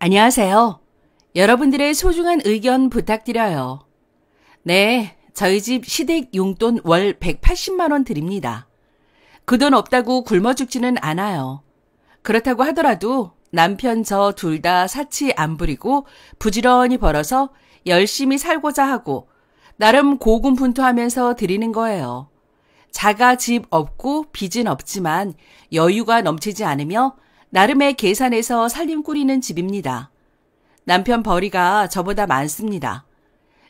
안녕하세요. 여러분들의 소중한 의견 부탁드려요. 네, 저희 집 시댁 용돈 월 180만 원 드립니다. 그 돈 없다고 굶어 죽지는 않아요. 그렇다고 하더라도 남편 저 둘 다 사치 안 부리고 부지런히 벌어서 열심히 살고자 하고 나름 고군분투하면서 드리는 거예요. 자가 집 없고 빚은 없지만 여유가 넘치지 않으며 나름의 계산해서 살림 꾸리는 집입니다. 남편 벌이가 저보다 많습니다.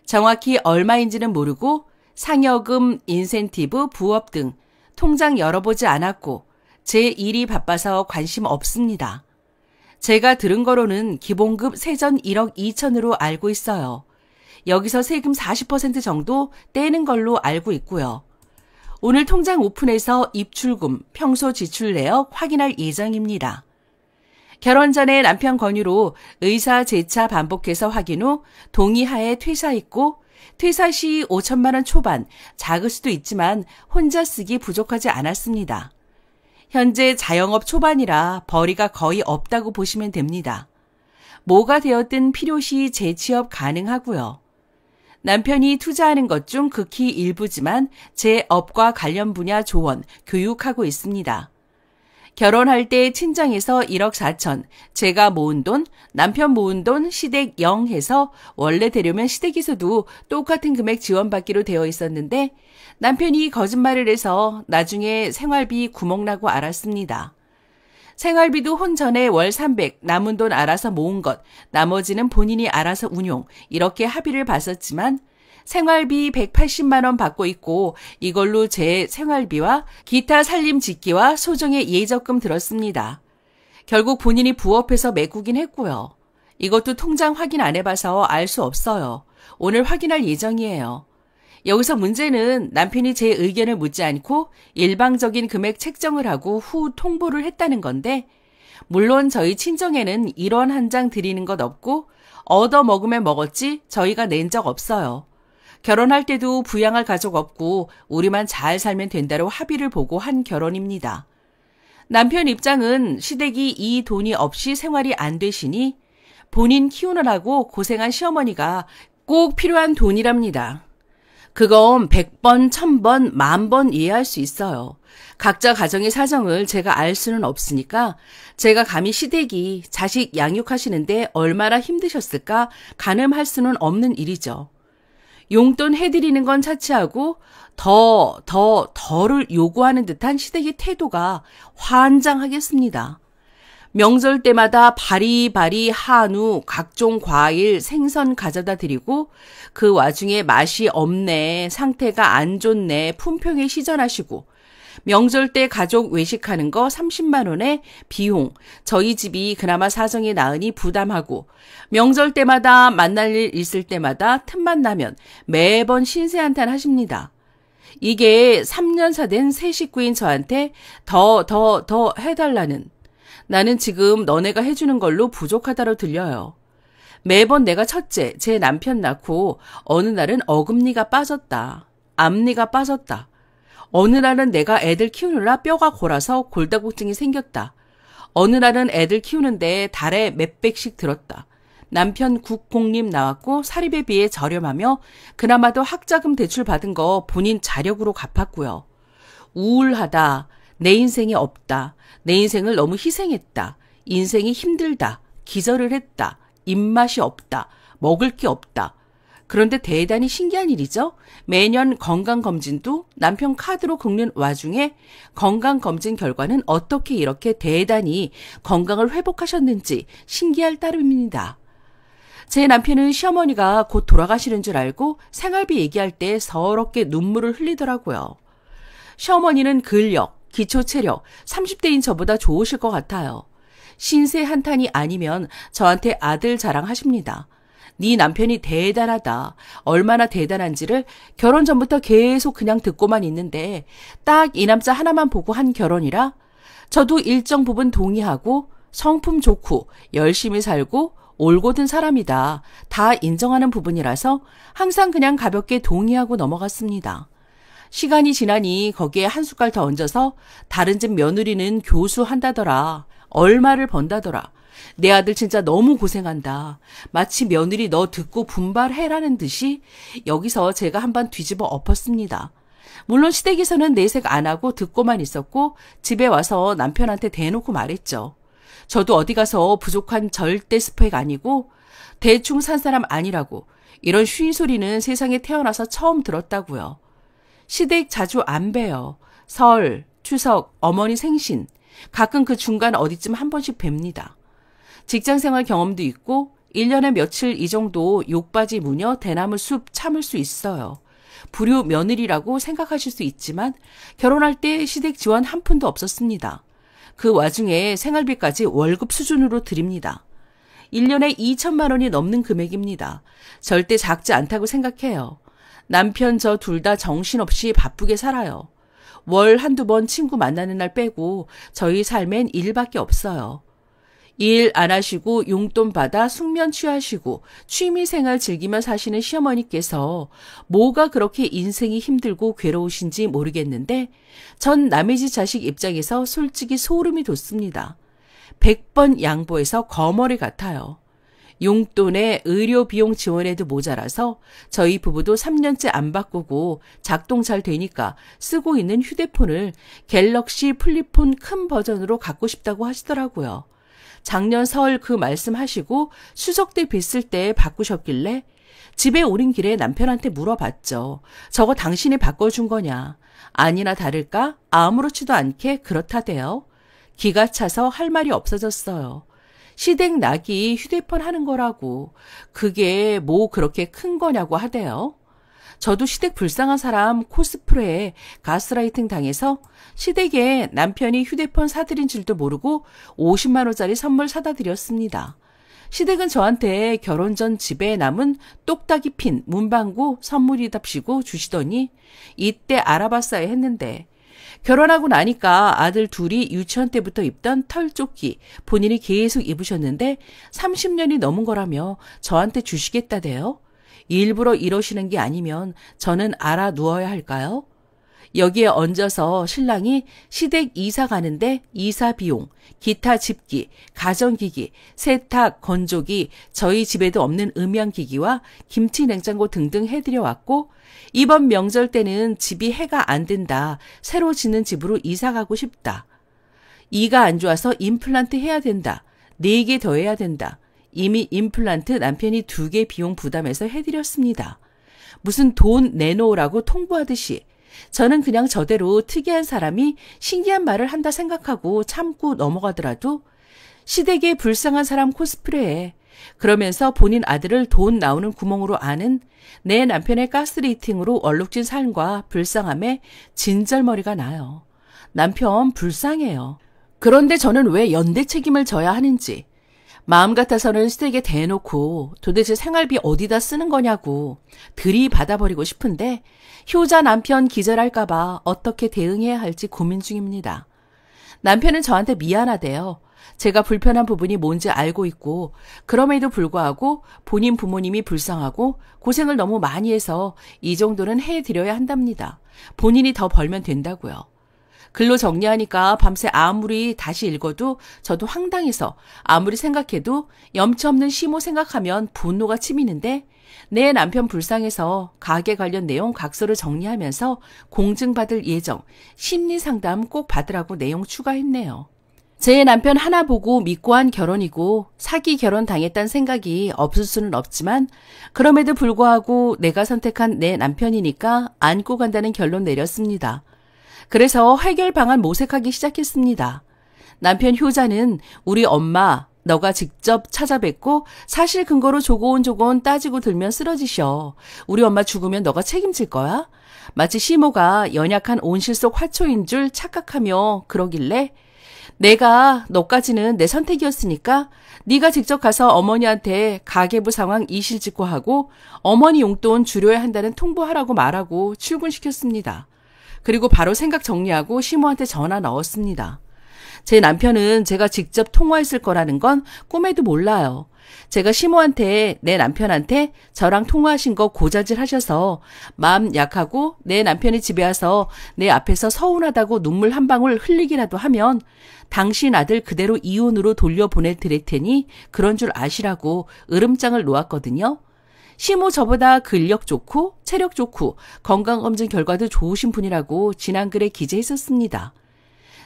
정확히 얼마인지는 모르고 상여금, 인센티브, 부업 등 통장 열어보지 않았고 제 일이 바빠서 관심 없습니다. 제가 들은 거로는 기본급 세전 1억 2천으로 알고 있어요. 여기서 세금 40% 정도 떼는 걸로 알고 있고요. 오늘 통장 오픈해서 입출금, 평소 지출 내역 확인할 예정입니다. 결혼 전에 남편 권유로 의사 재차 반복해서 확인 후 동의하에 퇴사했고 퇴사 시 5천만 원 초반, 작을 수도 있지만 혼자 쓰기 부족하지 않았습니다. 현재 자영업 초반이라 벌이가 거의 없다고 보시면 됩니다. 뭐가 되었든 필요시 재취업 가능하고요. 남편이 투자하는 것 중 극히 일부지만 제 업과 관련 분야 조언, 교육하고 있습니다. 결혼할 때 친정에서 1억 4천, 제가 모은 돈, 남편 모은 돈 시댁 0 해서 원래 되려면 시댁에서도 똑같은 금액 지원받기로 되어 있었는데 남편이 거짓말을 해서 나중에 생활비 구멍나고 알았습니다. 생활비도 혼 전에 월 300, 남은 돈 알아서 모은 것, 나머지는 본인이 알아서 운용, 이렇게 합의를 봤었지만 생활비 180만 원 받고 있고 이걸로 제 생활비와 기타 살림 짓기와 소정의 예적금 들었습니다. 결국 본인이 부업해서 메꾸긴 했고요. 이것도 통장 확인 안 해봐서 알 수 없어요. 오늘 확인할 예정이에요. 여기서 문제는 남편이 제 의견을 묻지 않고 일방적인 금액 책정을 하고 후 통보를 했다는 건데 물론 저희 친정에는 1원 한 장 드리는 것 없고 얻어 먹으면 먹었지 저희가 낸 적 없어요. 결혼할 때도 부양할 가족 없고 우리만 잘 살면 된다로 합의를 보고 한 결혼입니다. 남편 입장은 시댁이 이 돈이 없이 생활이 안 되시니 본인 키우느라고 고생한 시어머니가 꼭 필요한 돈이랍니다. 그건 100번, 1000번, 10,000번 이해할 수 있어요. 각자 가정의 사정을 제가 알 수는 없으니까 제가 감히 시댁이 자식 양육하시는데 얼마나 힘드셨을까 가늠할 수는 없는 일이죠. 용돈 해드리는 건 차치하고 더를 요구하는 듯한 시댁의 태도가 환장하겠습니다. 명절 때마다 바리바리 한우, 각종 과일, 생선 가져다 드리고 그 와중에 맛이 없네, 상태가 안 좋네, 품평에 시전하시고 명절 때 가족 외식하는 거 30만 원에 비용, 저희 집이 그나마 사정이 나으니 부담하고 명절 때마다 만날 일 있을 때마다 틈만 나면 매번 신세한탄 하십니다. 이게 3년차 된 새 식구인 저한테 더 해달라는 나는 지금 너네가 해주는 걸로 부족하다로 들려요. 매번 내가 첫째, 제 남편 낳고 어느 날은 어금니가 빠졌다. 앞니가 빠졌다. 어느 날은 내가 애들 키우느라 뼈가 골아서 골다공증이 생겼다. 어느 날은 애들 키우는데 달에 몇백씩 들었다. 남편 국공립 나왔고 사립에 비해 저렴하며 그나마도 학자금 대출 받은 거 본인 자력으로 갚았고요. 우울하다. 내 인생이 없다. 내 인생을 너무 희생했다. 인생이 힘들다. 기절을 했다. 입맛이 없다. 먹을 게 없다. 그런데 대단히 신기한 일이죠. 매년 건강검진도 남편 카드로 긁는 와중에 건강검진 결과는 어떻게 이렇게 대단히 건강을 회복하셨는지 신기할 따름입니다. 제 남편은 시어머니가 곧 돌아가시는 줄 알고 생활비 얘기할 때 서럽게 눈물을 흘리더라고요. 시어머니는 근력, 기초체력, 30대인 저보다 좋으실 것 같아요. 신세 한탄이 아니면 저한테 아들 자랑하십니다. 네 남편이 대단하다. 얼마나 대단한지를 결혼 전부터 계속 그냥 듣고만 있는데 딱 이 남자 하나만 보고 한 결혼이라 저도 일정 부분 동의하고 성품 좋고 열심히 살고 올곧은 사람이다. 다 인정하는 부분이라서 항상 그냥 가볍게 동의하고 넘어갔습니다. 시간이 지나니 거기에 한 숟갈 더 얹어서 다른 집 며느리는 교수한다더라. 얼마를 번다더라. 내 아들 진짜 너무 고생한다. 마치 며느리 너 듣고 분발해라는 듯이 여기서 제가 한번 뒤집어 엎었습니다. 물론 시댁에서는 내색 안 하고 듣고만 있었고 집에 와서 남편한테 대놓고 말했죠. 저도 어디 가서 부족한 절대 스펙 아니고 대충 산 사람 아니라고 이런 쉬운 소리는 세상에 태어나서 처음 들었다고요. 시댁 자주 안 봬요. 설, 추석, 어머니 생신, 가끔 그 중간 어디쯤 한 번씩 뵙니다. 직장생활 경험도 있고 1년에 며칠 이 정도 욕바지 무녀 대나무 숲 참을 수 있어요. 불효 며느리라고 생각하실 수 있지만 결혼할 때 시댁 지원 한 푼도 없었습니다. 그 와중에 생활비까지 월급 수준으로 드립니다. 1년에 2천만 원이 넘는 금액입니다. 절대 작지 않다고 생각해요. 남편 저 둘 다 정신없이 바쁘게 살아요. 월 한두 번 친구 만나는 날 빼고 저희 삶엔 일밖에 없어요. 일 안 하시고 용돈 받아 숙면 취하시고 취미생활 즐기며 사시는 시어머니께서 뭐가 그렇게 인생이 힘들고 괴로우신지 모르겠는데 전 남의 집 자식 입장에서 솔직히 소름이 돋습니다. 100번 양보해서 거머리 같아요. 용돈에 의료 비용 지원에도 모자라서 저희 부부도 3년째 안 바꾸고 작동 잘 되니까 쓰고 있는 휴대폰을 갤럭시 플립폰 큰 버전으로 갖고 싶다고 하시더라고요. 작년 설 그 말씀하시고 추석 때 뵀을 때 바꾸셨길래 집에 오는 길에 남편한테 물어봤죠. 저거 당신이 바꿔준 거냐. 아니나 다를까 아무렇지도 않게 그렇다대요. 기가 차서 할 말이 없어졌어요. 시댁 낙이 휴대폰 하는 거라고 그게 뭐 그렇게 큰 거냐고 하대요. 저도 시댁 불쌍한 사람 코스프레에 가스라이팅 당해서 시댁에 남편이 휴대폰 사드린 줄도 모르고 50만 원짜리 선물 사다 드렸습니다. 시댁은 저한테 결혼 전 집에 남은 똑딱이 핀 문방구 선물이답시고 주시더니 이때 알아봤어야 했는데 결혼하고 나니까 아들 둘이 유치원 때부터 입던 털조끼 본인이 계속 입으셨는데 30년이 넘은 거라며 저한테 주시겠다대요. 일부러 이러시는 게 아니면 저는 알아 누워야 할까요? 여기에 얹어서 신랑이 시댁 이사 가는데 이사 비용, 기타 집기, 가전기기, 세탁, 건조기, 저희 집에도 없는 음향기기와 김치 냉장고 등등 해드려 왔고 이번 명절 때는 집이 해가 안 된다. 새로 짓는 집으로 이사 가고 싶다. 이가 안 좋아서 임플란트 해야 된다. 4개 더 해야 된다. 이미 임플란트 남편이 2개 비용 부담해서 해드렸습니다. 무슨 돈 내놓으라고 통보하듯이 저는 그냥 저대로 특이한 사람이 신기한 말을 한다 생각하고 참고 넘어가더라도 시댁에 불쌍한 사람 코스프레에 그러면서 본인 아들을 돈 나오는 구멍으로 아는 내 남편의 가스레이팅으로 얼룩진 삶과 불쌍함에 진절머리가 나요. 남편 불쌍해요. 그런데 저는 왜 연대 책임을 져야 하는지 마음 같아서는 시댁에 대놓고 도대체 생활비 어디다 쓰는 거냐고 들이받아버리고 싶은데 효자 남편 기절할까봐 어떻게 대응해야 할지 고민 중입니다. 남편은 저한테 미안하대요. 제가 불편한 부분이 뭔지 알고 있고 그럼에도 불구하고 본인 부모님이 불쌍하고 고생을 너무 많이 해서 이 정도는 해드려야 한답니다. 본인이 더 벌면 된다고요. 글로 정리하니까 밤새 아무리 다시 읽어도 저도 황당해서 아무리 생각해도 염치 없는 시모 생각하면 분노가 치미는데 내 남편 불쌍해서 가게 관련 내용 각서를 정리하면서 공증받을 예정, 심리상담 꼭 받으라고 내용 추가했네요. 제 남편 하나 보고 믿고 한 결혼이고 사기 결혼 당했다는 생각이 없을 수는 없지만 그럼에도 불구하고 내가 선택한 내 남편이니까 안고 간다는 결론 내렸습니다. 그래서 해결 방안 모색하기 시작했습니다. 남편 효자는 우리 엄마 너가 직접 찾아뵙고 사실 근거로 조곤조곤 따지고 들면 쓰러지셔. 우리 엄마 죽으면 너가 책임질 거야? 마치 시모가 연약한 온실 속 화초인 줄 착각하며 그러길래 내가 너까지는 내 선택이었으니까 네가 직접 가서 어머니한테 가계부 상황 이실직고하고 어머니 용돈 줄여야 한다는 통보하라고 말하고 출근시켰습니다. 그리고 바로 생각 정리하고 시모한테 전화 넣었습니다. 제 남편은 제가 직접 통화했을 거라는 건 꿈에도 몰라요. 제가 시모한테 내 남편한테 저랑 통화하신 거 고자질 하셔서 마음 약하고 내 남편이 집에 와서 내 앞에서 서운하다고 눈물 한 방울 흘리기라도 하면 당신 아들 그대로 이혼으로 돌려보낼 드릴 테니 그런 줄 아시라고 으름장을 놓았거든요. 시모 저보다 근력 좋고 체력 좋고 건강검진 결과도 좋으신 분이라고 지난 글에 기재했었습니다.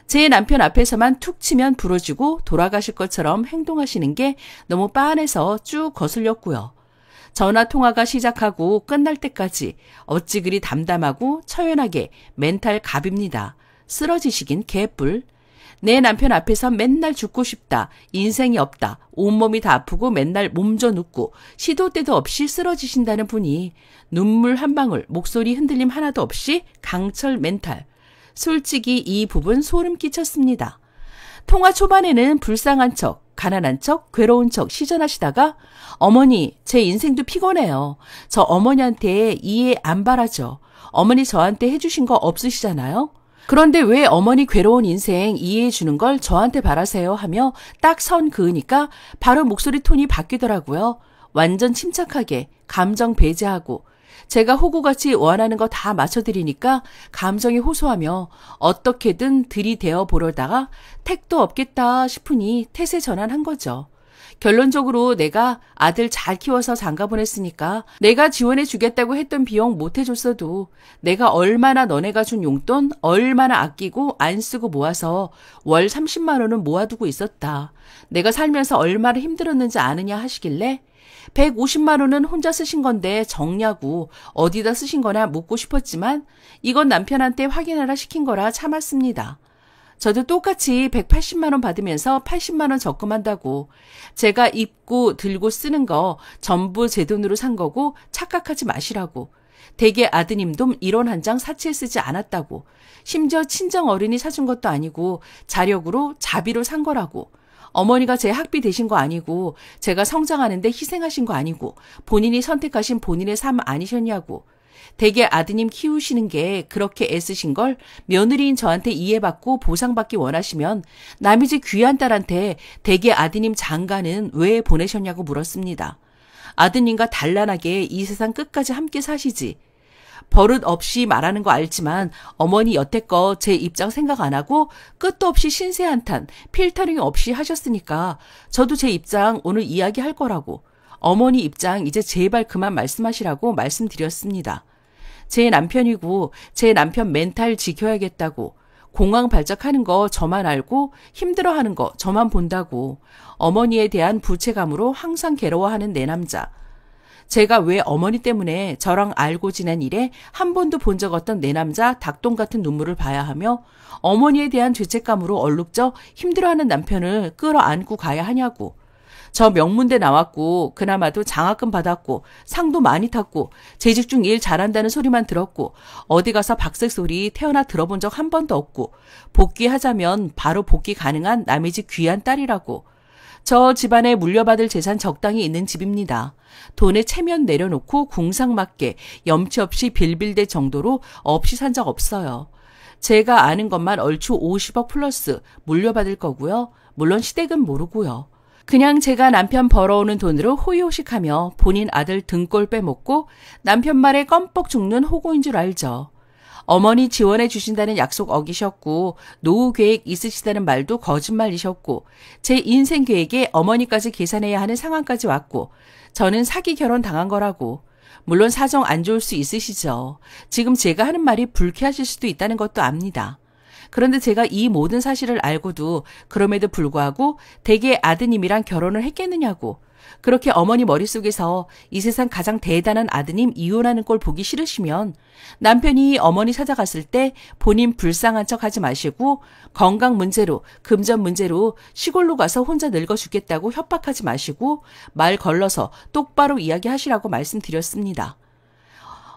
제 남편 앞에서만 툭 치면 부러지고 돌아가실 것처럼 행동하시는 게 너무 빤해서 쭉 거슬렸고요. 전화 통화가 시작하고 끝날 때까지 어찌 그리 담담하고 처연하게 멘탈 갑입니다. 쓰러지시긴 개뿔. 내 남편 앞에서 맨날 죽고 싶다, 인생이 없다, 온몸이 다 아프고 맨날 몸져 눕고 시도 때도 없이 쓰러지신다는 분이 눈물 한 방울, 목소리 흔들림 하나도 없이 강철 멘탈. 솔직히 이 부분 소름 끼쳤습니다. 통화 초반에는 불쌍한 척, 가난한 척, 괴로운 척 시전하시다가 어머니, 제 인생도 피곤해요. 저 어머니한테 이해 안 바라죠. 어머니 저한테 해주신 거 없으시잖아요. 그런데 왜 어머니 괴로운 인생 이해해 주는 걸 저한테 바라세요 하며 딱 선 그으니까 바로 목소리 톤이 바뀌더라고요. 완전 침착하게 감정 배제하고 제가 호구같이 원하는 거 다 맞춰드리니까 감정이 호소하며 어떻게든 들이대어 보려다가 택도 없겠다 싶으니 태세 전환한 거죠. 결론적으로 내가 아들 잘 키워서 장가 보냈으니까 내가 지원해 주겠다고 했던 비용 못 해줬어도 내가 얼마나 너네가 준 용돈 얼마나 아끼고 안 쓰고 모아서 월 30만 원은 모아두고 있었다. 내가 살면서 얼마나 힘들었는지 아느냐 하시길래 150만 원은 혼자 쓰신 건데 정냐고 어디다 쓰신 거나 묻고 싶었지만 이건 남편한테 확인하라 시킨 거라 참았습니다. 저도 똑같이 180만 원 받으면서 80만 원 적금한다고 제가 입고 들고 쓰는 거 전부 제 돈으로 산 거고 착각하지 마시라고 대개 아드님도 1원 한 장 사치에 쓰지 않았다고 심지어 친정 어른이 사준 것도 아니고 자력으로 자비로 산 거라고 어머니가 제 학비 되신 거 아니고 제가 성장하는데 희생하신 거 아니고 본인이 선택하신 본인의 삶 아니셨냐고 대개 아드님 키우시는 게 그렇게 애쓰신 걸 며느리인 저한테 이해받고 보상받기 원하시면 남의 집 귀한 딸한테 대개 아드님 장가는 왜 보내셨냐고 물었습니다. 아드님과 단란하게 이 세상 끝까지 함께 사시지. 버릇 없이 말하는 거 알지만 어머니 여태껏 제 입장 생각 안 하고 끝도 없이 신세 한탄, 필터링 없이 하셨으니까 저도 제 입장 오늘 이야기할 거라고 어머니 입장 이제 제발 그만 말씀하시라고 말씀드렸습니다. 제 남편이고 제 남편 멘탈 지켜야겠다고 공황발작하는 거 저만 알고 힘들어하는 거 저만 본다고 어머니에 대한 부채감으로 항상 괴로워하는 내 남자. 제가 왜 어머니 때문에 저랑 알고 지낸 일에 한 번도 본 적 없던 내 남자 닭똥 같은 눈물을 봐야 하며 어머니에 대한 죄책감으로 얼룩져 힘들어하는 남편을 끌어안고 가야 하냐고. 저 명문대 나왔고 그나마도 장학금 받았고 상도 많이 탔고 재직 중 일 잘한다는 소리만 들었고 어디 가서 박색 소리 태어나 들어본 적 한 번도 없고 복귀하자면 바로 복귀 가능한 남의 집 귀한 딸이라고. 저 집안에 물려받을 재산 적당히 있는 집입니다. 돈에 체면 내려놓고 궁상맞게 염치 없이 빌빌댈 정도로 없이 산 적 없어요. 제가 아는 것만 얼추 50억 플러스 물려받을 거고요. 물론 시댁은 모르고요. 그냥 제가 남편 벌어오는 돈으로 호의호식하며 본인 아들 등골 빼먹고 남편 말에 껌뻑 죽는 호구인 줄 알죠. 어머니 지원해 주신다는 약속 어기셨고 노후 계획 있으시다는 말도 거짓말이셨고 제 인생 계획에 어머니까지 계산해야 하는 상황까지 왔고 저는 사기 결혼 당한 거라고. 물론 사정 안 좋을 수 있으시죠. 지금 제가 하는 말이 불쾌하실 수도 있다는 것도 압니다. 그런데 제가 이 모든 사실을 알고도 그럼에도 불구하고 대개 아드님이랑 결혼을 했겠느냐고. 그렇게 어머니 머릿속에서 이 세상 가장 대단한 아드님 이혼하는 꼴 보기 싫으시면 남편이 어머니 찾아갔을 때 본인 불쌍한 척 하지 마시고 건강 문제로 금전 문제로 시골로 가서 혼자 늙어 죽겠다고 협박하지 마시고 말 걸러서 똑바로 이야기하시라고 말씀드렸습니다.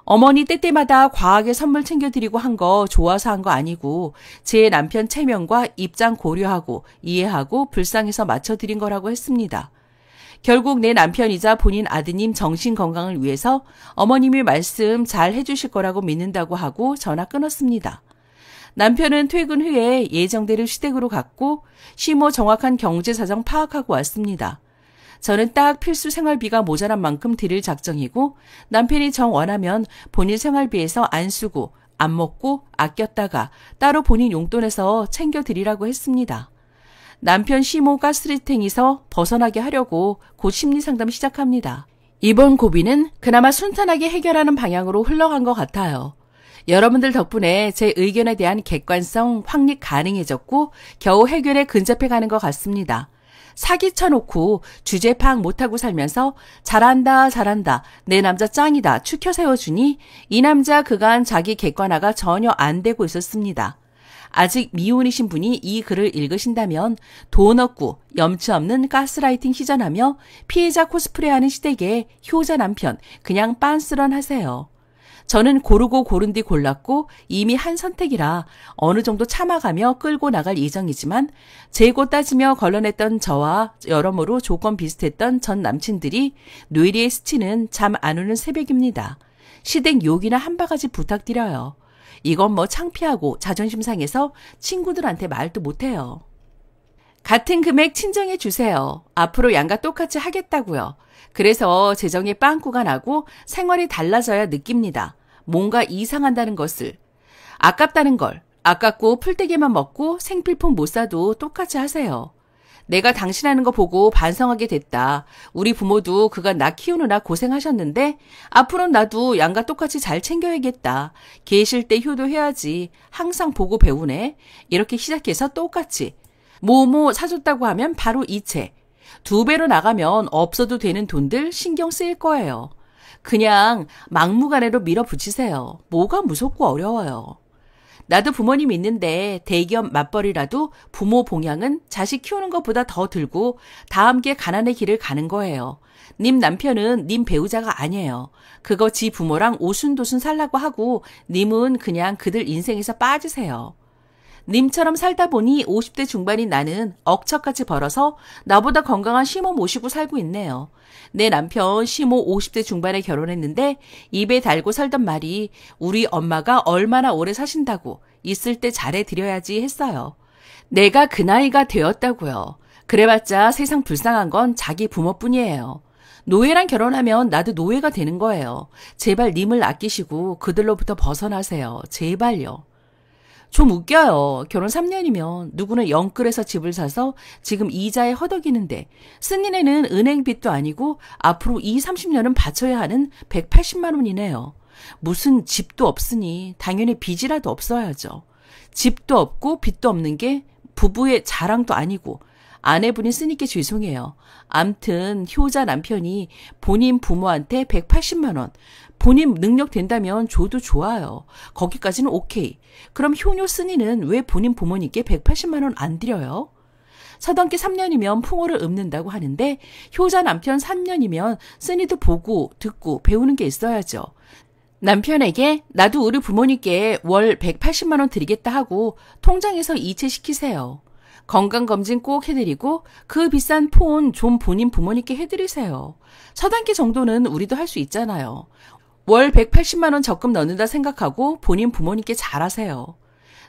어머니 때때마다 과하게 선물 챙겨드리고 한 거 좋아서 한 거 아니고 제 남편 체면과 입장 고려하고 이해하고 불쌍해서 맞춰드린 거라고 했습니다. 결국 내 남편이자 본인 아드님 정신 건강을 위해서 어머님이 말씀 잘 해주실 거라고 믿는다고 하고 전화 끊었습니다. 남편은 퇴근 후에 예정대로 시댁으로 갔고 시모 정확한 경제 사정 파악하고 왔습니다. 저는 딱 필수 생활비가 모자란 만큼 드릴 작정이고 남편이 정 원하면 본인 생활비에서 안 쓰고 안 먹고 아꼈다가 따로 본인 용돈에서 챙겨드리라고 했습니다. 남편 시모 가스리팅에서 벗어나게 하려고 곧 심리상담 시작합니다. 이번 고비는 그나마 순탄하게 해결하는 방향으로 흘러간 것 같아요. 여러분들 덕분에 제 의견에 대한 객관성 확립 가능해졌고 겨우 해결에 근접해가는 것 같습니다. 사기 쳐놓고 주제 파악 못하고 살면서 잘한다 내 남자 짱이다 추켜 세워주니 이 남자 그간 자기 객관화가 전혀 안 되고 있었습니다. 아직 미혼이신 분이 이 글을 읽으신다면 돈 없고 염치 없는 가스라이팅 시전하며 피해자 코스프레하는 시댁의 효자 남편 그냥 빤스런 하세요. 저는 고르고 고른 뒤 골랐고 이미 한 선택이라 어느 정도 참아가며 끌고 나갈 예정이지만 재고 따지며 걸러냈던 저와 여러모로 조건 비슷했던 전 남친들이 뇌리에 스치는 잠 안 오는 새벽입니다. 시댁 욕이나 한 바가지 부탁드려요. 이건 뭐 창피하고 자존심 상해서 친구들한테 말도 못해요. 같은 금액 친정해 주세요. 앞으로 양가 똑같이 하겠다고요. 그래서 재정에 빵꾸가 나고 생활이 달라져야 느낍니다. 뭔가 이상한다는 것을. 아깝다는 걸. 아깝고 풀떼기만 먹고 생필품 못 사도 똑같이 하세요. 내가 당신 하는 거 보고 반성하게 됐다. 우리 부모도 그간 나 키우느라 고생하셨는데 앞으로는 나도 양가 똑같이 잘 챙겨야겠다. 계실 때 효도해야지. 항상 보고 배우네. 이렇게 시작해서 똑같이. 뭐뭐 사줬다고 하면 바로 이체. 2배로 나가면 없어도 되는 돈들 신경 쓰일 거예요. 그냥 막무가내로 밀어붙이세요. 뭐가 무섭고 어려워요. 나도 부모님 있는데 대기업 맞벌이라도 부모 봉양은 자식 키우는 것보다 더 들고 다 함께 가난의 길을 가는 거예요. 님 남편은 님 배우자가 아니에요. 그거 지 부모랑 오순도순 살라고 하고 님은 그냥 그들 인생에서 빠지세요. 님처럼 살다 보니 50대 중반인 나는 억척같이 벌어서 나보다 건강한 시모 모시고 살고 있네요. 내 남편 시모 50대 중반에 결혼했는데 입에 달고 살던 말이 우리 엄마가 얼마나 오래 사신다고 있을 때 잘해드려야지 했어요. 내가 그 나이가 되었다고요. 그래봤자 세상 불쌍한 건 자기 부모뿐이에요. 노예랑 결혼하면 나도 노예가 되는 거예요. 제발 님을 아끼시고 그들로부터 벗어나세요. 제발요. 좀 웃겨요. 결혼 3년이면 누구는 영끌에서 집을 사서 지금 이자에 허덕이는데 쓴니네는 은행 빚도 아니고 앞으로 30년은 바쳐야 하는 180만 원이네요. 무슨 집도 없으니 당연히 빚이라도 없어야죠. 집도 없고 빚도 없는 게 부부의 자랑도 아니고 아내분이 쓰니까 죄송해요. 암튼 효자 남편이 본인 부모한테 180만 원 본인 능력 된다면 줘도 좋아요. 거기까지는 오케이. 그럼 효녀 쓰니는 왜 본인 부모님께 180만 원 안 드려요? 서당기 3년이면 풍어를 읊는다고 하는데 효자 남편 3년이면 쓰니도 보고 듣고 배우는 게 있어야죠. 남편에게 나도 우리 부모님께 월 180만 원 드리겠다 하고 통장에서 이체시키세요. 건강검진 꼭 해드리고 그 비싼 폰 좀 본인 부모님께 해드리세요. 서당기 정도는 우리도 할 수 있잖아요. 월 180만 원 적금 넣는다 생각하고 본인 부모님께 잘하세요.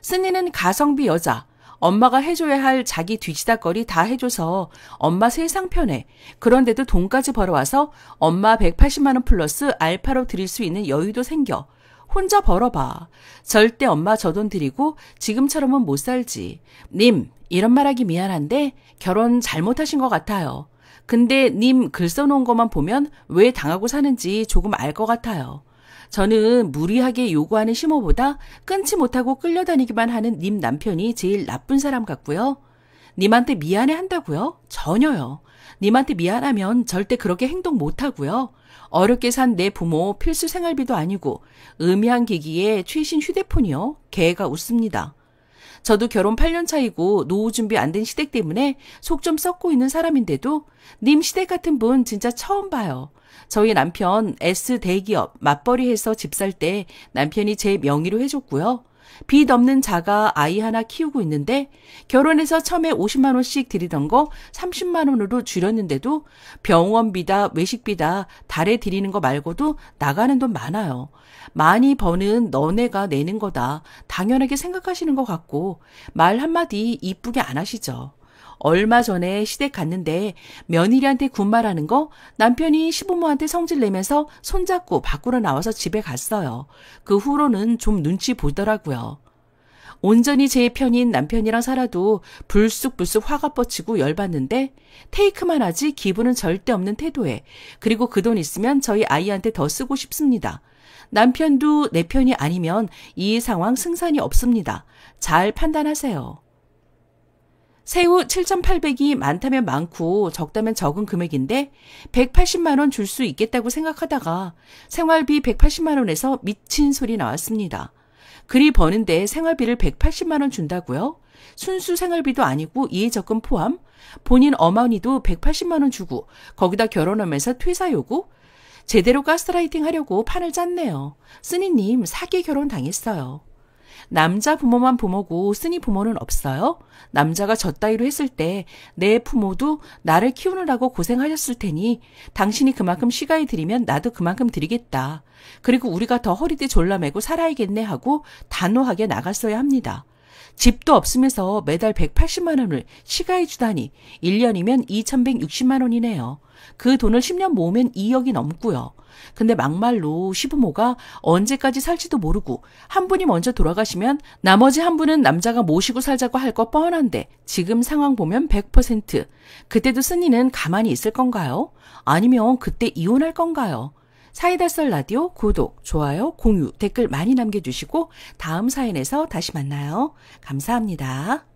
쓴니는 가성비 여자. 엄마가 해줘야 할 자기 뒤지다거리 다 해줘서 엄마 세상 편해. 그런데도 돈까지 벌어와서 엄마 180만 원 플러스 알파로 드릴 수 있는 여유도 생겨. 혼자 벌어봐. 절대 엄마 저 돈 드리고 지금처럼은 못 살지. 님, 이런 말하기 미안한데 결혼 잘못하신 것 같아요. 근데 님 글 써놓은 것만 보면 왜 당하고 사는지 조금 알 것 같아요. 저는 무리하게 요구하는 시모보다 끊지 못하고 끌려다니기만 하는 님 남편이 제일 나쁜 사람 같고요. 님한테 미안해 한다고요? 전혀요. 님한테 미안하면 절대 그렇게 행동 못하고요. 어렵게 산 내 부모 필수 생활비도 아니고 음향 기기에 최신 휴대폰이요. 개가 웃습니다. 저도 결혼 8년 차이고 노후 준비 안 된 시댁 때문에 속 좀 썩고 있는 사람인데도 님 시댁 같은 분 진짜 처음 봐요. 저희 남편 S 대기업 맞벌이 해서 집 살 때 남편이 제 명의로 해줬고요. 빚 없는 자가 아이 하나 키우고 있는데 결혼해서 처음에 50만 원씩 드리던 거 30만 원으로 줄였는데도 병원비다 외식비다 달에 드리는 거 말고도 나가는 돈 많아요. 많이 버는 너네가 내는 거다. 당연하게 생각하시는 것 같고 말 한마디 이쁘게 안 하시죠. 얼마 전에 시댁 갔는데 며느리한테 군말하는 거 남편이 시부모한테 성질 내면서 손잡고 밖으로 나와서 집에 갔어요. 그 후로는 좀 눈치 보더라고요. 온전히 제 편인 남편이랑 살아도 불쑥불쑥 화가 뻗치고 열받는데 테이크만 하지 기분은 절대 없는 태도에 그리고 그 돈 있으면 저희 아이한테 더 쓰고 싶습니다. 남편도 내 편이 아니면 이 상황 승산이 없습니다. 잘 판단하세요. 새우 7,800이 많다면 많고 적다면 적은 금액인데 180만 원 줄 수 있겠다고 생각하다가 생활비 180만 원에서 미친 소리 나왔습니다. 그리 버는데 생활비를 180만 원 준다고요? 순수 생활비도 아니고 이해적금 포함? 본인 어머니도 180만 원 주고 거기다 결혼하면서 퇴사 요구? 제대로 가스라이팅 하려고 판을 짰네요. 쓰니님 사기 결혼 당했어요. 남자 부모만 부모고 쓰니 부모는 없어요? 남자가 저 따위로 했을 때 내 부모도 나를 키우느라고 고생하셨을 테니 당신이 그만큼 시가에 드리면 나도 그만큼 드리겠다. 그리고 우리가 더 허리띠 졸라매고 살아야겠네 하고 단호하게 나갔어야 합니다. 집도 없으면서 매달 180만 원을 시가에 주다니 1년이면 2,160만 원이네요. 그 돈을 10년 모으면 2억이 넘고요. 근데 막말로 시부모가 언제까지 살지도 모르고 한 분이 먼저 돌아가시면 나머지 한 분은 남자가 모시고 살자고 할 거 뻔한데 지금 상황 보면 100%. 그때도 쓰니는 가만히 있을 건가요? 아니면 그때 이혼할 건가요? 사이다 썰 라디오 구독, 좋아요, 공유, 댓글 많이 남겨주시고 다음 사연에서 다시 만나요. 감사합니다.